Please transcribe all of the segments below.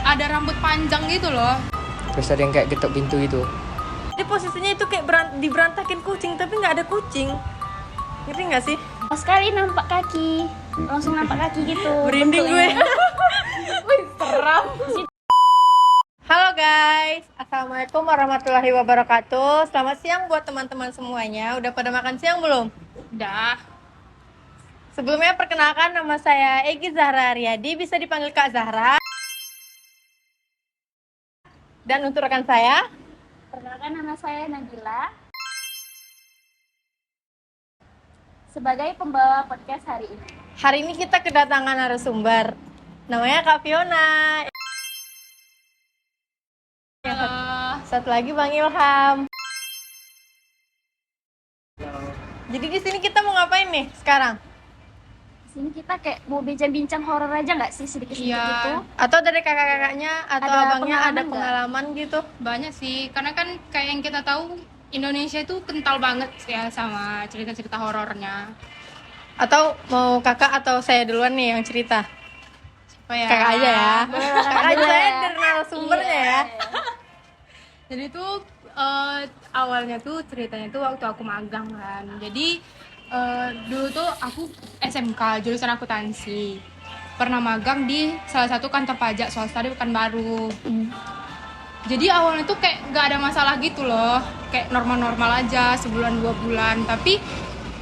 ada rambut panjang gitu loh. Terus ada yang kayak getok pintu gitu. Di posisinya itu kayak diberantakin kucing tapi nggak ada kucing. Ngerti nggak sih? Sekali nampak kaki, langsung nampak kaki gitu. Merinding gue. Wih, seram. Halo guys, assalamualaikum warahmatullahi wabarakatuh. Selamat siang buat teman-teman semuanya. Udah pada makan siang belum? Udah. Sebelumnya perkenalkan, nama saya Egy Zahra Aryadi, bisa dipanggil Kak Zahra. Dan untuk rekan saya, Perkenalkan, nama saya Nabila. Sebagai pembawa podcast hari ini. hari ini kita kedatangan narasumber. Namanya Kak Fiona. Satu lagi Bang Ilham. Jadi di sini kita mau ngapain nih sekarang? Di sini kita kayak mau bincang-bincang horor aja nggak sih, sedikit-sedikit gitu? Atau dari kakak-kakaknya atau Ada abangnya ada pengalaman pengalaman gitu? Banyak sih, karena kan kayak yang kita tahu Indonesia itu kental banget ya sama cerita-cerita horornya. Atau mau kakak atau saya duluan nih yang cerita? Siapa ya? Kakak aja ya. Kakak aja Boleh. saya dari narasumbernya ya. Jadi tuh awalnya tuh ceritanya tuh waktu aku magang kan. Jadi dulu tuh aku SMK jurusan akuntansi. Pernah magang di salah satu kantor pajak swasta di Pekanbaru. Jadi awalnya tuh kayak nggak ada masalah gitu loh, kayak normal-normal aja sebulan 2 bulan. Tapi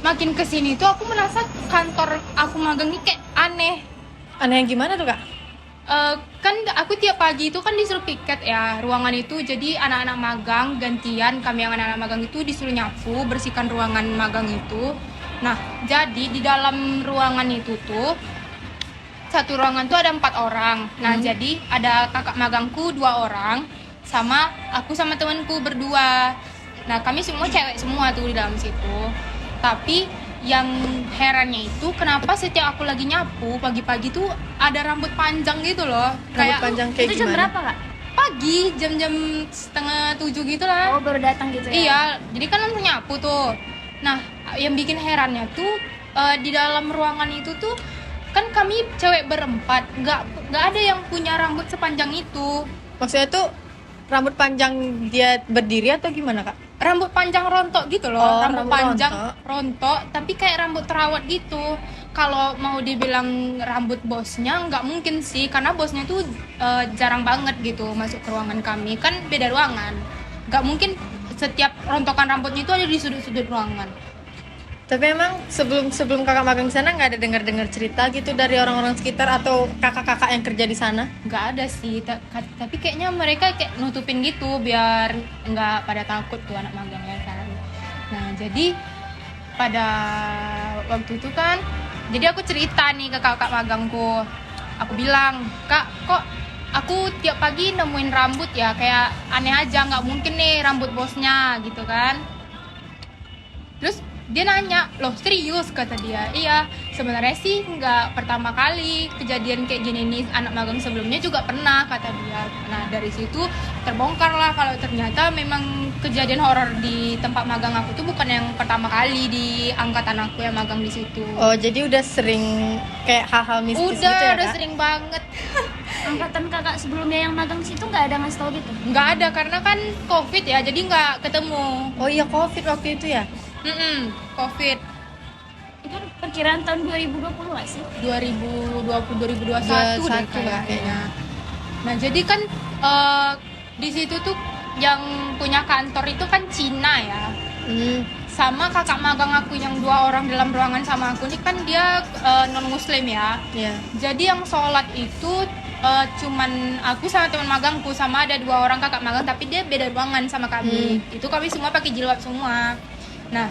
makin kesini tuh aku merasa kantor aku magang ini kayak aneh. Aneh yang gimana tuh kak? Kan aku tiap pagi itu kan disuruh piket ya ruangan itu, jadi anak-anak magang gantian, kami yang anak-anak magang itu disuruh nyapu bersihkan ruangan magang itu. Nah jadi di dalam ruangan itu tuh satu ruangan tuh ada 4 orang. Nah jadi ada kakak magangku 2 orang sama aku sama temanku berdua. Nah kami semua cewek semua tuh di dalam situ. Tapi yang herannya itu kenapa setiap aku lagi nyapu pagi-pagi tuh ada rambut panjang gitu loh. Rambut panjang kayak Itu jam gimana? berapa kak? Pagi jam-jam 6:30 gitu lah. Oh, baru datang gitu ya? Iya, jadi kan langsung nyapu tuh. Nah, yang bikin herannya tuh di dalam ruangan itu tuh kan kami cewek berempat, nggak ada yang punya rambut sepanjang itu. Maksudnya tuh rambut panjang dia berdiri atau gimana kak? Rambut panjang rontok gitu loh, Oh, rambut rambut panjang rontok, tapi kayak rambut terawat gitu. Kalau mau dibilang rambut bosnya nggak mungkin sih, karena bosnya tuh jarang banget gitu masuk ke ruangan kami, kan beda ruangan. Nggak mungkin setiap rontokan rambutnya itu ada di sudut-sudut ruangan. Tapi emang sebelum kakak magang di sana nggak ada dengar cerita gitu dari orang-orang sekitar atau kakak-kakak yang kerja di sana? Nggak ada sih, tapi kayaknya mereka kayak nutupin gitu biar nggak pada takut tuh anak magangnya kan. Nah jadi pada waktu itu kan, jadi aku cerita nih ke kakak magangku. Aku bilang, kak kok aku tiap pagi nemuin rambut ya kayak aneh aja, nggak mungkin nih rambut bosnya gitu kan. Terus dia nanya, loh serius? Kata dia, iya sebenarnya sih nggak pertama kali kejadian kayak gini nih, anak magang sebelumnya juga pernah, kata dia. Nah dari situ terbongkar lah kalau ternyata memang kejadian horor di tempat magang aku tuh bukan yang pertama kali di angkatan aku yang magang di situ. Oh jadi udah sering kayak hal-hal mistis gitu ya udah kak? sering banget. Angkatan kakak sebelumnya yang magang situ nggak ada ngasih tau gitu? Nggak ada karena kan COVID ya, jadi nggak ketemu. Oh iya covid waktu itu ya? COVID Itu perkiraan tahun 2020 nggak sih? 2020 2021 deh 21 kayaknya. Nah jadi kan di situ tuh yang punya kantor itu kan Cina ya, sama kakak magang aku yang 2 orang dalam ruangan sama aku ini kan dia non muslim ya. Iya. Jadi yang sholat itu cuman aku sama teman magangku, sama ada 2 orang kakak magang tapi dia beda ruangan sama kami. Itu kami semua pakai jilbab semua. Nah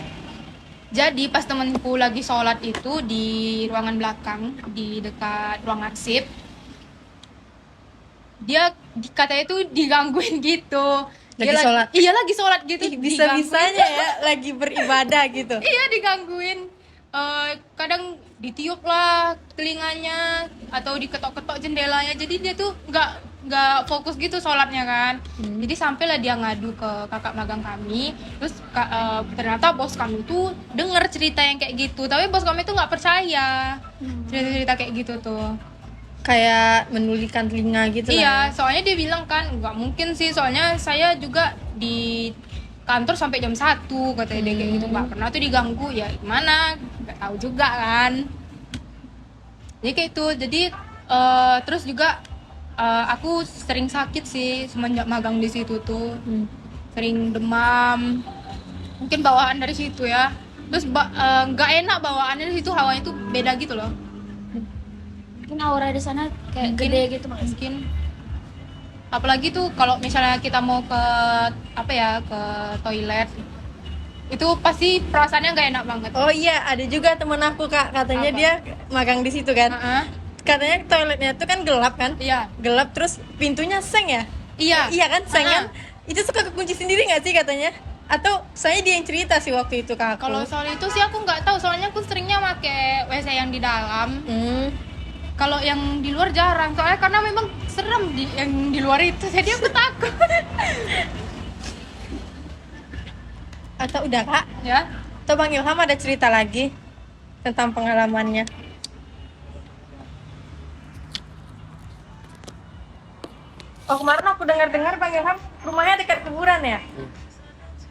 jadi pas temenku lagi sholat itu di ruangan belakang di dekat ruang arsip, dia katanya tuh digangguin gitu. Lagi Dia sholat? Iya lagi sholat gitu. Ih, bisa-bisanya ya lagi beribadah gitu. Iya digangguin. Kadang ditiup lah telinganya atau diketok-ketok jendelanya. Jadi dia tuh nggak fokus gitu sholatnya kan. Jadi sampailah dia ngadu ke kakak magang kami. Terus ternyata bos kami tuh denger cerita yang kayak gitu. Tapi bos kami tuh nggak percaya cerita-cerita kayak gitu tuh. kayak menulikan telinga gitu Iya, lah. soalnya dia bilang kan nggak mungkin sih, soalnya saya juga di kantor sampai jam 1 katanya dia kayak gitu, nggak pernah tuh diganggu. Ya gimana, nggak tahu juga kan. Jadi kayak itu, jadi terus juga aku sering sakit sih semenjak magang di situ tuh. Sering demam, mungkin bawaan dari situ ya. Terus nggak enak bawaannya di situ, hawanya tuh beda gitu loh. Mungkin aura di sana kayak gede gitu Mas. Mungkin apalagi tuh kalau misalnya kita mau ke apa ya, ke toilet itu pasti perasaannya nggak enak banget. Oh iya, ada juga temen aku Kak, katanya Apa? dia magang di situ kan. Heeh. Katanya toiletnya tuh kan gelap kan? Iya. Gelap terus pintunya seng ya? Iya. Iya kan, seng kan? Heeh. Itu suka kekunci sendiri nggak sih katanya? Atau saya dia yang cerita sih waktu itu ke aku. Kalau soal itu sih aku nggak tahu, soalnya aku seringnya pakai WC yang di dalam. Kalau yang di luar jarang, soalnya karena memang serem yang di luar itu, jadi aku takut. Atau udah Kak? Ya. Atau Bang Ilham ada cerita lagi tentang pengalamannya? Oh kemarin aku dengar-dengar Bang Ilham rumahnya dekat kuburan ya?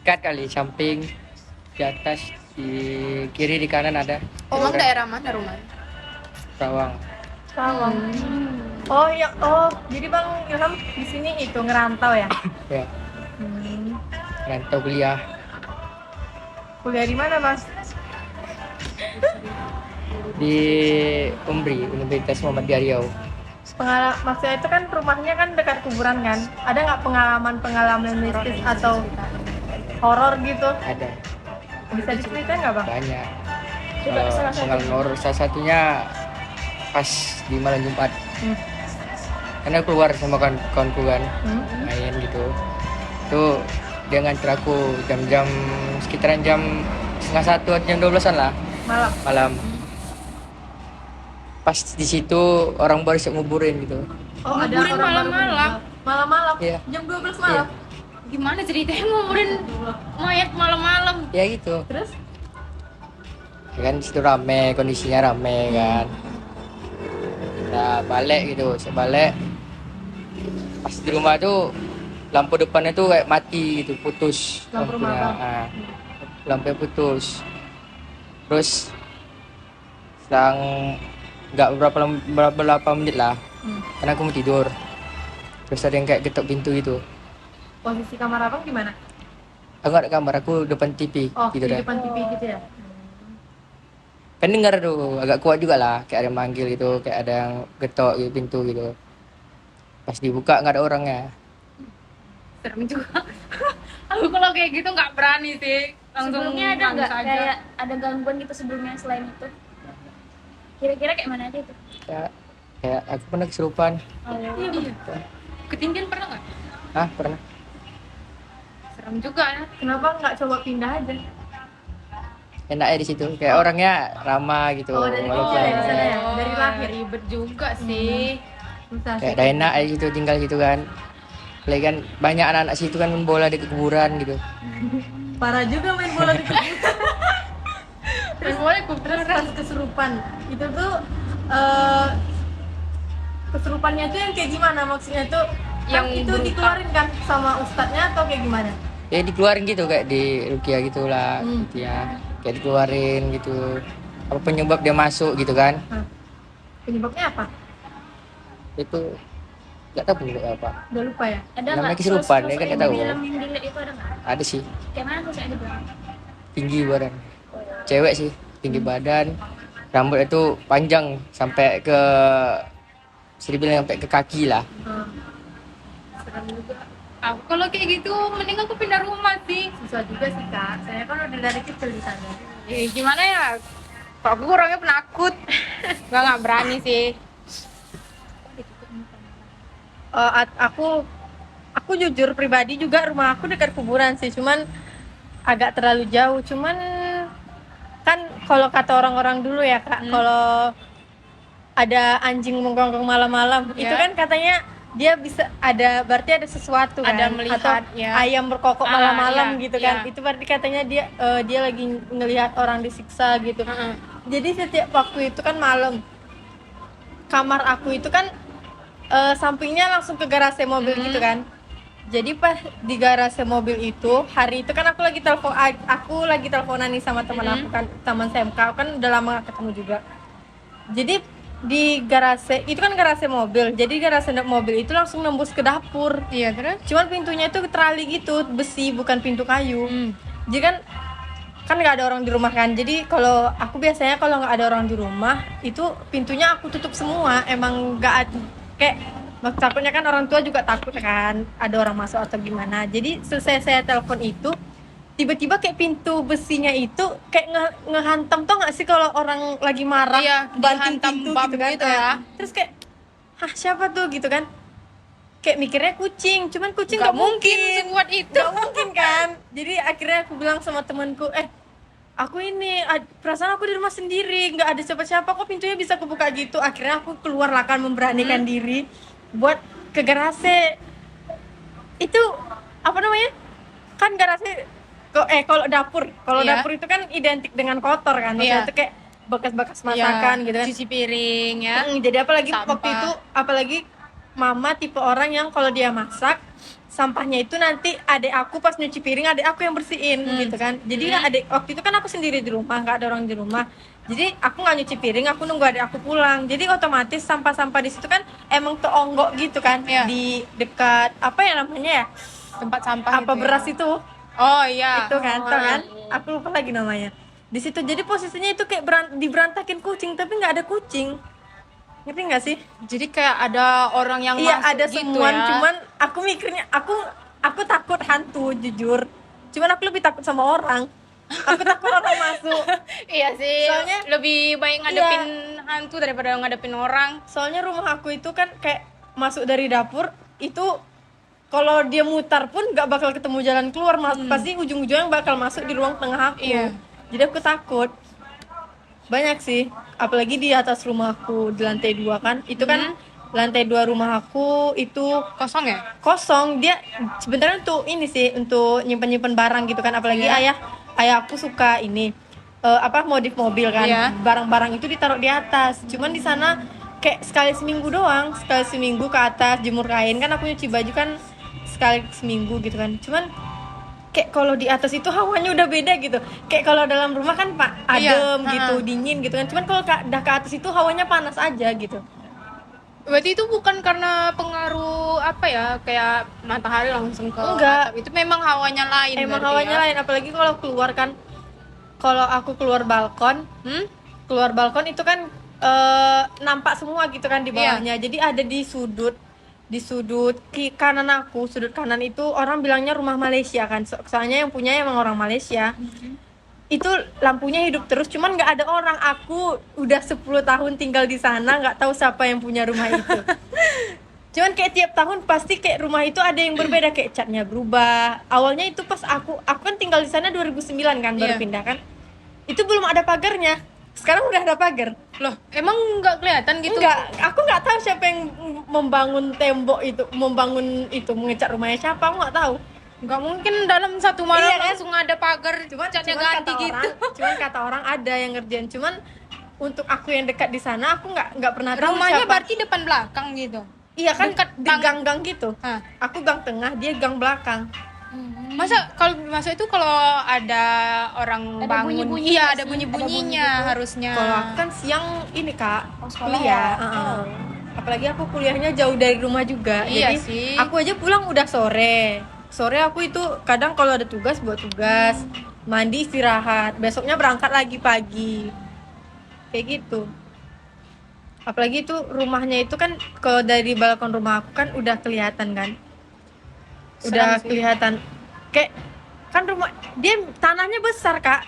Dekat kali, samping, di atas, di kiri, di kanan ada. Emang daerah mana rumahnya? Rawang. Sawang. Oh ya, jadi Bang Ilham di sini itu ngerantau ya? Ya, rantau kuliah. Kuliah di mana Mas? Di UMBRI, Universitas Muhammadiyah Riau. Maksudnya itu kan rumahnya kan dekat kuburan kan? Ada nggak pengalaman mistis atau horor gitu? Ada, Bisa diceritain nggak Bang? banyak. Coba salah satu. Pengalaman horor salah satunya pas di malam Jumat. Karena aku keluar sama kawanku kan, main gitu. Tuh dia nganter aku jam-jam sekitaran jam 1:30 atau jam 12-an lah malam. Pas di situ orang baru siap nguburin gitu. Oh ada Nguburin orang baru malam-malam? meninggal. Malam-malam? Iya. Jam 12 malam? Gimana ceritanya nguburin mayat malam-malam? Ya gitu. Terus? Ya kan situ rame, kondisinya rame kan. Nah balik gitu, saya balik. Pas di rumah tuh lampu depannya tuh kayak mati gitu, putus Lampu rumah Abang? Lampunya putus. Terus selang nggak berapa menit lah, karena aku mau tidur. Terus ada yang kayak ketok pintu gitu. Posisi kamar Abang gimana? Aku nggak ada kamar, aku depan TV Oh gitu di dah. depan TV gitu ya? Kan dengar tuh agak kuat juga lah, kayak ada yang manggil gitu, kayak ada yang ketok gitu, pintu gitu. Pas dibuka nggak ada orangnya. Serem juga. Aku kalau kayak gitu nggak berani sih. Langsung Sebelumnya ada nggak nangis aja. kayak ada gangguan gitu sebelumnya selain itu? Kira-kira kayak mana aja itu? Kayak aku pernah kesurupan. Iya. Ketindihan pernah nggak? Hah, pernah. Serem juga ya. Kenapa nggak coba pindah aja? Enak ya di situ, kayak orangnya ramah gitu. Oh, dari walaupun kecil ya di sana ya? Dari Oh, lahir? ribet juga sih. Susah kayak sih. udah enak aja gitu tinggal gitu kan. Lagi kan banyak anak-anak situ kan main bola di kuburan gitu. Parah juga main bola di kuburan. Terus boleh Terus pas kesurupan itu tuh kesurupannya tuh yang kayak gimana maksudnya tuh? Yang Itu berupa- dikeluarin kan sama ustadznya atau kayak gimana? Ya dikeluarin gitu kayak di rukiah gitulah gitu ya. Kayak dikeluarin gitu. Apa penyebab dia masuk gitu kan? Penyebabnya apa? Itu nggak tahu penyebabnya apa. Udah lupa ya? Ada Namanya nggak? kesurupan, Sosok ya kan yang dia tahu. dibilang yang dilihat itu ada nggak? Ada sih, Kayak mana sosoknya di belakang? tinggi badan. Cewek sih, tinggi badan. Rambutnya tuh panjang sampai ke bisa dibilang sampai ke kaki lah. serem juga. Aku kalau kayak gitu mending aku pindah rumah sih. Susah juga sih kak. Saya kan udah dari kecil di sana. Gimana ya? Kalau aku orangnya penakut. Nggak berani sih. Aku jujur pribadi juga rumah aku dekat kuburan sih, cuman agak terlalu jauh. Cuman kan kalau kata orang-orang dulu ya kak, kalau ada anjing menggonggong malam-malam, itu Ya. kan katanya dia bisa ada, berarti ada sesuatu kan, Ada melihat, atau ya. ayam berkokok malam-malam iya, gitu kan, iya. itu berarti katanya dia lagi ngelihat orang disiksa gitu. Jadi setiap waktu itu kan malam, kamar aku itu kan sampingnya langsung ke garasi mobil gitu kan. Jadi pas di garasi mobil itu hari itu kan aku lagi teleponan nih sama teman aku kan, teman SMK kan udah lama gak ketemu juga. Jadi di garasi itu kan garasi mobil, jadi garasi mobil itu langsung nembus ke dapur. Iya, terus? Cuman pintunya itu terali gitu, besi bukan pintu kayu. Jadi kan nggak ada orang di rumah kan, jadi kalau aku biasanya kalau nggak ada orang di rumah itu pintunya aku tutup semua, emang nggak kayak takutnya kan orang tua juga takut kan ada orang masuk atau gimana. Jadi selesai saya telepon itu tiba-tiba kayak pintu besinya itu kayak ngehantam, tau nggak sih kalau orang lagi marah banting dihantam pintu bam gitu kan gitu ya. Terus kayak siapa tuh gitu kan, kayak mikirnya kucing, cuman kucing nggak mungkin sekuat itu. nggak mungkin kan. Jadi akhirnya aku bilang sama temanku, aku ini perasaan aku di rumah sendiri, nggak ada siapa-siapa, kok pintunya bisa kebuka gitu. Akhirnya aku keluar lah kan, memberanikan diri buat ke garasi. Itu apa namanya, kan garasi kalau dapur dapur itu kan identik dengan kotor kan, maksudnya itu kayak bekas-bekas masakan gitu kan, cuci piring ya. jadi apalagi sampah. waktu itu mama tipe orang yang kalau dia masak sampahnya itu nanti adek aku pas nyuci piring adek aku yang bersihin gitu kan. Jadi waktu itu kan aku sendiri di rumah, nggak ada orang di rumah, jadi aku nggak nyuci piring, aku nunggu adek aku pulang. Jadi otomatis sampah-sampah di situ kan emang teonggok gitu kan, di dekat apa ya namanya ya, Tempat sampah apa itu beras ya. itu Oh iya. itu kan, tau kan? Aku lupa lagi namanya. Di situ jadi posisinya itu kayak diberantakin kucing, tapi nggak ada kucing. Ngerti nggak sih? Jadi kayak ada orang yang Iya, masuk ada gitu semua, ya. cuman aku mikirnya aku takut hantu jujur. Cuman aku lebih takut sama orang. Aku takut orang masuk. Iya sih. Soalnya- lebih baik ngadepin hantu daripada ngadepin orang. Soalnya rumah aku itu kan kayak masuk dari dapur itu kalau dia mutar pun nggak bakal ketemu jalan keluar, pasti ujung-ujungnya bakal masuk di ruang tengah aku. Iya. Jadi aku takut. Banyak sih, apalagi di atas rumahku di lantai 2 kan. Itu kan lantai 2 rumah aku itu Kosong ya? kosong. Dia sebenarnya untuk ini sih, untuk nyimpen-nyimpen barang gitu kan. Apalagi ayah aku suka ini modif mobil kan. Iya. Barang-barang itu ditaruh di atas. Cuman di sana kayak sekali seminggu doang, sekali seminggu ke atas jemur kain kan. Aku nyuci baju kan sekali seminggu gitu kan. Cuman kayak kalau di atas itu hawanya udah beda gitu. Kayak kalau dalam rumah kan adem gitu, dingin gitu kan. Cuman kalau udah ke atas itu hawanya panas aja gitu. Berarti itu bukan karena pengaruh apa ya, kayak matahari langsung ke Enggak. atap. Itu memang hawanya lain. Emang berarti hawanya ya? lain, apalagi kalau keluar kan. Kalau aku keluar balkon itu kan nampak semua gitu kan di bawahnya. Jadi ada di sudut kanan aku, sudut kanan itu orang bilangnya rumah Malaysia kan. Soalnya yang punya emang orang Malaysia. Itu lampunya hidup terus, cuman nggak ada orang. Aku udah 10 tahun tinggal di sana, nggak tahu siapa yang punya rumah itu. Cuman kayak tiap tahun pasti kayak rumah itu ada yang berbeda, kayak catnya berubah. Awalnya itu pas aku kan tinggal di sana 2009 kan, baru pindah kan. Itu belum ada pagarnya. Sekarang udah ada pagar. Loh, emang nggak kelihatan gitu? Enggak, aku nggak tahu siapa yang membangun tembok itu, mengecat rumahnya siapa, aku nggak tahu. Nggak mungkin dalam satu malam Iya kan? langsung ada pagar, catnya ganti gitu. Cuman kata orang ada yang ngerjain. Cuman untuk aku yang dekat di sana, aku nggak pernah tahu Rumahnya siapa. berarti depan belakang gitu. Iya kan, dekat di gang-gang gitu. Hah. Aku gang tengah, dia gang belakang. Masa kalau kalau ada orang Ada bangun, bunyi-bunyi iya nggak ada sih? bunyi-bunyinya Ada bunyi gitu. harusnya. Kalau aku kan siang ini Kak, sekolah kuliah. ya? Apalagi aku kuliahnya jauh dari rumah juga. Iya Jadi sih. aku aja pulang udah sore. Sore aku itu kadang kalau ada tugas buat tugas, mandi istirahat, besoknya berangkat lagi pagi. Kayak gitu. Apalagi itu rumahnya itu kan kalau dari balkon rumah aku kan udah kelihatan kan. Udah Serem sih. kelihatan kayak kan rumah dia tanahnya besar Kak,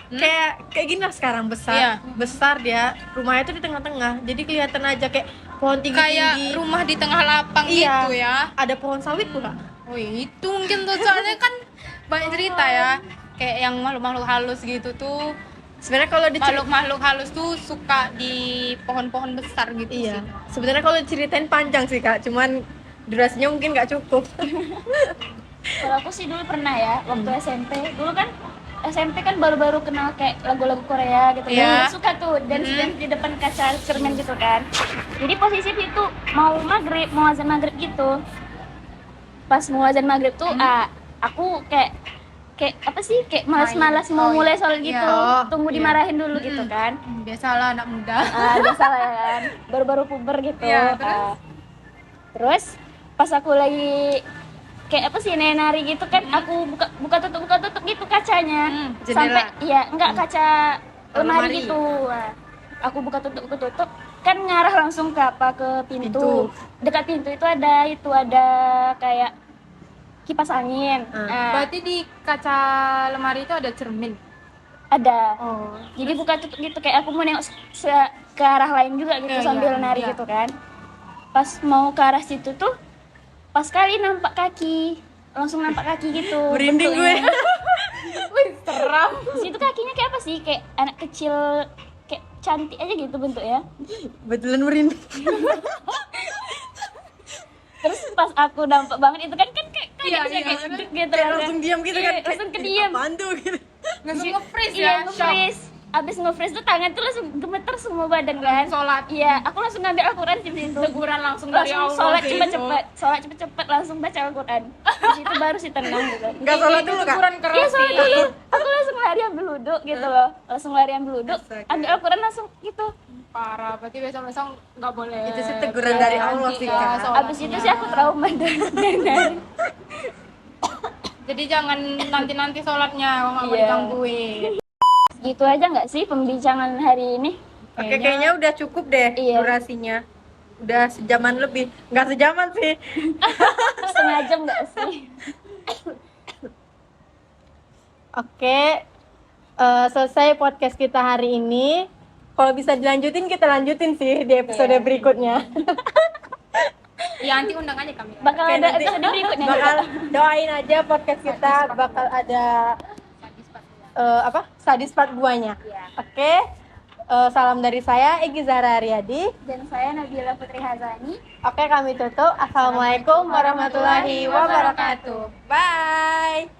kayak gini lah sekarang besar. Iya. Besar dia, rumahnya itu di tengah-tengah. Jadi kelihatan aja kayak pohon Kayak tinggi-tinggi. rumah di tengah lapang Iya. gitu ya. Ada pohon sawit pula. Oh itu mungkin tuh soalnya kan banyak cerita ya, kayak yang makhluk-makhluk halus gitu tuh. Sebenarnya kalau Makhluk-makhluk halus tuh suka di pohon-pohon besar gitu iya. sih. Sebenarnya kalau diceritain panjang sih Kak, cuman durasinya mungkin nggak cukup. Kalau aku sih dulu pernah ya, waktu SMP. Dulu kan SMP kan baru-baru kenal kayak lagu-lagu Korea gitu. Iya. Dan suka tuh dance di depan kaca cermin gitu kan. Jadi posisi itu mau azan maghrib gitu. Pas mau azan maghrib tuh aku kayak apa sih, kayak malas-malas mau mulai sholat gitu. Oh, Tunggu dimarahin dulu gitu kan. Biasalah anak muda. Biasa lah ya kan, baru-baru puber gitu. Iya, terus? Terus pas aku lagi kayak apa sih nari gitu kan, aku buka tutup gitu kacanya. Jendela. Sampai iya enggak kaca lemari lemari. gitu. Nah, aku buka tutup kan ngarah langsung ke pintu. Pintu. Dekat pintu itu ada kayak kipas angin. Nah, Berarti di kaca lemari itu ada cermin. ada. Oh. Jadi buka tutup gitu kayak aku mau nengok ke arah lain juga gitu Iya, sambil iya, nari iya. gitu kan. Pas mau ke arah situ tuh pas kali nampak kaki, langsung nampak kaki gitu. Merinding gue. bentuknya. Wih, seram. Situ kakinya kayak apa sih? Kayak anak kecil, kayak cantik aja gitu bentuknya. Betulan merinding. Terus pas aku nampak banget itu kan kayak Iya, kayak iya, jeduk gitu Kayak kan. langsung diam gitu Iya, kan. langsung kediam. Apaan tuh gitu. Langsung nge-freeze Iya, ya. nge-freeze. Abis nge-freeze tuh tangan tuh langsung gemeter semua badan kan. Sholat. Iya, aku langsung ngambil Al-Quran di situ. Teguran langsung dari Langsung Allah. sholat gitu. cepet-cepet langsung baca Al-Quran. Di situ baru sih tenang gitu. Enggak sholat dulu, Kak. Teguran keras Iya sholat sih. dulu. Aku langsung lari ambil wudhu gitu loh. Langsung lari ambil wudhu, Astaga. ambil Al-Quran langsung gitu. Parah, berarti besok-besok nggak boleh. Itu sih teguran dari Allah sih, Kak. Abis itu sih aku trauma dan Jadi jangan nanti sholatnya kalau nggak mau Iya. digangguin. gitu aja nggak sih pembincangan hari ini? Oke, kayaknya udah cukup deh Iya. durasinya. Udah sejaman lebih. Enggak sejaman sih. Setengah jam nggak sih? Oke. Selesai podcast kita hari ini. Kalau bisa dilanjutin, kita lanjutin sih di episode berikutnya. Ya nanti undang aja kami. Bakal Oke, ada nanti episode berikutnya. bakal doain aja podcast kita bakal ada sadis part 2-nya. Iya. Oke. Salam dari saya Egy Zahra Aryadi. Dan saya Nabila Putri Hazani. Oke, kami tutup. Assalamualaikum warahmatullahi wabarakatuh. Bye.